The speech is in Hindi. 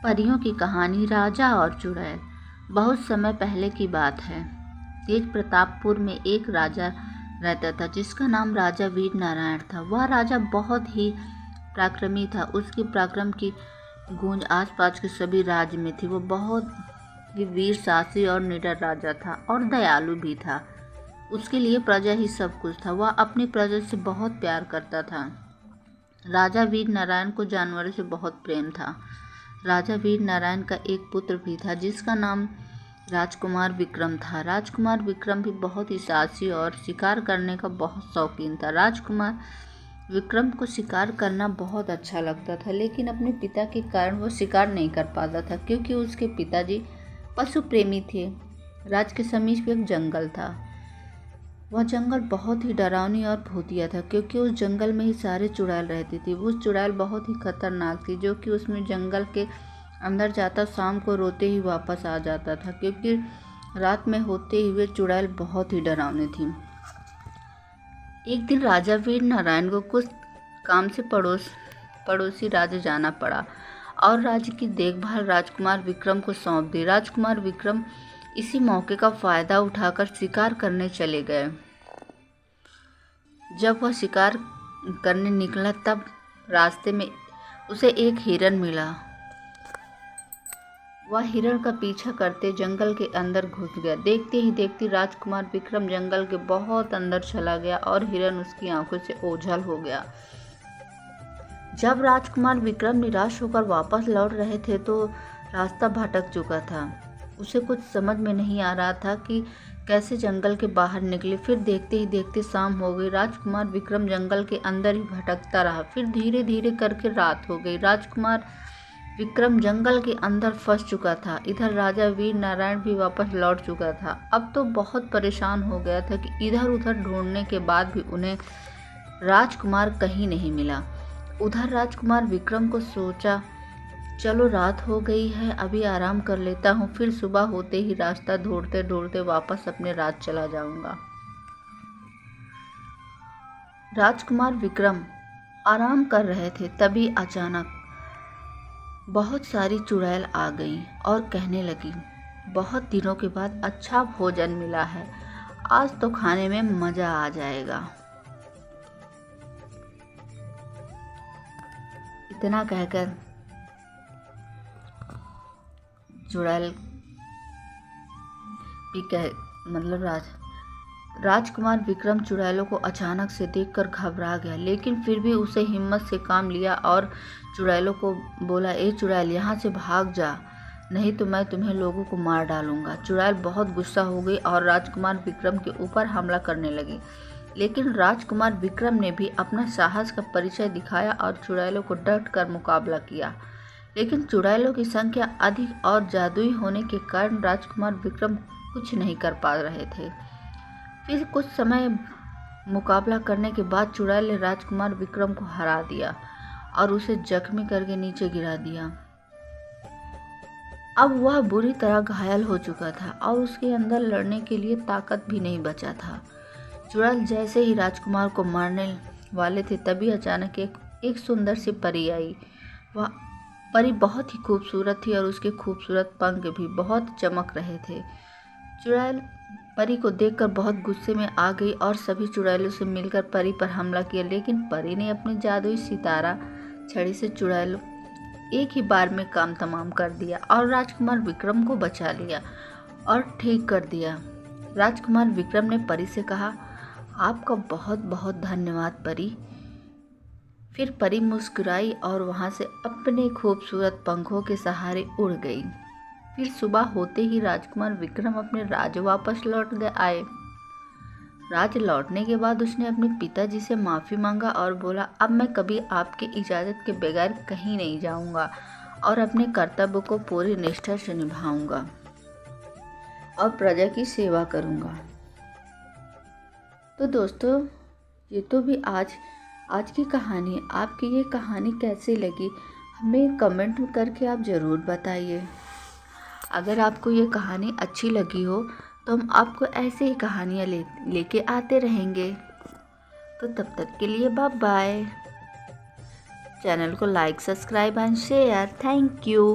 परियों की कहानी राजा और चुड़ैल। बहुत समय पहले की बात है। तेज प्रतापपुर में एक राजा रहता था जिसका नाम राजा वीर नारायण था। वह राजा बहुत ही पराक्रमी था। उसके पराक्रम की गूंज आसपास के सभी राज्य में थी। वह बहुत ही वीर साहसी और निडर राजा था और दयालु भी था। उसके लिए प्रजा ही सब कुछ था। वह अपनी प्रजा से बहुत प्यार करता था। राजा वीर नारायण को जानवरों से बहुत प्रेम था। राजा वीर नारायण का एक पुत्र भी था जिसका नाम राजकुमार विक्रम था। राजकुमार विक्रम भी बहुत ही साहसी और शिकार करने का बहुत शौकीन था। राजकुमार विक्रम को शिकार करना बहुत अच्छा लगता था, लेकिन अपने पिता के कारण वो शिकार नहीं कर पाता था क्योंकि उसके पिताजी पशु प्रेमी थे। राज्य के समीप एक जंगल था। वह जंगल बहुत ही डरावनी और भूतिया था क्योंकि उस जंगल में ही सारे चुड़ैल रहती थी। वो चुड़ैल बहुत ही खतरनाक थी जो कि उसमें जंगल के अंदर जाता शाम को रोते ही वापस आ जाता था क्योंकि रात में होते ही वे चुड़ैल बहुत ही डरावनी थी। एक दिन राजा वीर नारायण को कुछ काम से पड़ोसी राज्य जाना पड़ा और राज्य की देखभाल राजकुमार विक्रम को सौंप दी। राजकुमार विक्रम इसी मौके का फायदा उठाकर शिकार करने चले गए। जब वह शिकार करने निकला तब रास्ते में उसे एक हिरन मिला। वह हिरण का पीछा करते जंगल के अंदर घुस गया। देखते ही देखते राजकुमार विक्रम जंगल के बहुत अंदर चला गया और हिरन उसकी आंखों से ओझल हो गया। जब राजकुमार विक्रम निराश होकर वापस लौट रहे थे तो रास्ता भटक चुका था। उसे कुछ समझ में नहीं आ रहा था कि कैसे जंगल के बाहर निकले। फिर देखते ही देखते शाम हो गई। राजकुमार विक्रम जंगल के अंदर ही भटकता रहा। फिर धीरे धीरे करके रात हो गई। राजकुमार विक्रम जंगल के अंदर फंस चुका था। इधर राजा वीर नारायण भी वापस लौट चुका था। अब तो बहुत परेशान हो गया था कि इधर उधर ढूंढने के बाद भी उन्हें राजकुमार कहीं नहीं मिला। उधर राजकुमार विक्रम को सोचा, चलो रात हो गई है, अभी आराम कर लेता हूँ, फिर सुबह होते ही रास्ता ढूंढते ढूंढते वापस अपने राज्य चला जाऊंगा। राजकुमार विक्रम आराम कर रहे थे तभी अचानक बहुत सारी चुड़ैल आ गईं और कहने लगी, बहुत दिनों के बाद अच्छा भोजन मिला है, आज तो खाने में मजा आ जाएगा। इतना कहकर चुड़ैल भी राजकुमार विक्रम चुड़ैलों को अचानक से देखकर घबरा गया, लेकिन फिर भी उसे हिम्मत से काम लिया और चुड़ैलों को बोला, ए चुड़ैल, यहाँ से भाग जा, नहीं तो मैं तुम्हें लोगों को मार डालूंगा। चुड़ैल बहुत गुस्सा हो गई और राजकुमार विक्रम के ऊपर हमला करने लगी, लेकिन राजकुमार विक्रम ने भी अपना साहस का परिचय दिखाया और चुड़ैलों को डट कर मुकाबला किया। लेकिन चुड़ैलों की संख्या अधिक और जादुई होने के कारण राजकुमार विक्रम कुछ नहीं कर पा रहे थे। फिर कुछ समय मुकाबला करने के बाद चुड़ैल ने राजकुमार विक्रम को हरा दिया और उसे जख्मी करके नीचे गिरा दिया। अब वह बुरी तरह घायल हो चुका था और उसके अंदर लड़ने के लिए ताकत भी नहीं बचा था। चुड़ैल जैसे ही राजकुमार को मारने वाले थे तभी अचानक एक सुंदर सी परी आई। वह परी बहुत ही खूबसूरत थी और उसके खूबसूरत पंख भी बहुत चमक रहे थे। चुड़ैल परी को देखकर बहुत गुस्से में आ गई और सभी चुड़ैलों से मिलकर परी पर हमला किया, लेकिन परी ने अपनी जादुई सितारा छड़ी से चुड़ैल एक ही बार में काम तमाम कर दिया और राजकुमार विक्रम को बचा लिया और ठीक कर दिया। राजकुमार विक्रम ने परी से कहा, आपका बहुत बहुत धन्यवाद परी। फिर परी मुस्कुराई और वहां से अपने खूबसूरत पंखों के सहारे उड़ गई। फिर सुबह होते ही राजकुमार विक्रम अपने राज्य वापस लौट गए आए। राज्य लौटने के बाद उसने अपने पिताजी से माफ़ी मांगा और बोला, अब मैं कभी आपकी इजाज़त के बगैर कहीं नहीं जाऊंगा और अपने कर्तव्य को पूरी निष्ठा से निभाऊंगा और प्रजा की सेवा करूंगा। तो दोस्तों, ये तो भी आज की कहानी है। आपकी ये कहानी कैसी लगी हमें कमेंट करके आप ज़रूर बताइए। अगर आपको ये कहानी अच्छी लगी हो तो हम आपको ऐसे ही कहानियाँ लेके आते रहेंगे। तो तब तक के लिए बाय बाय। चैनल को like, subscribe and share. Thank you.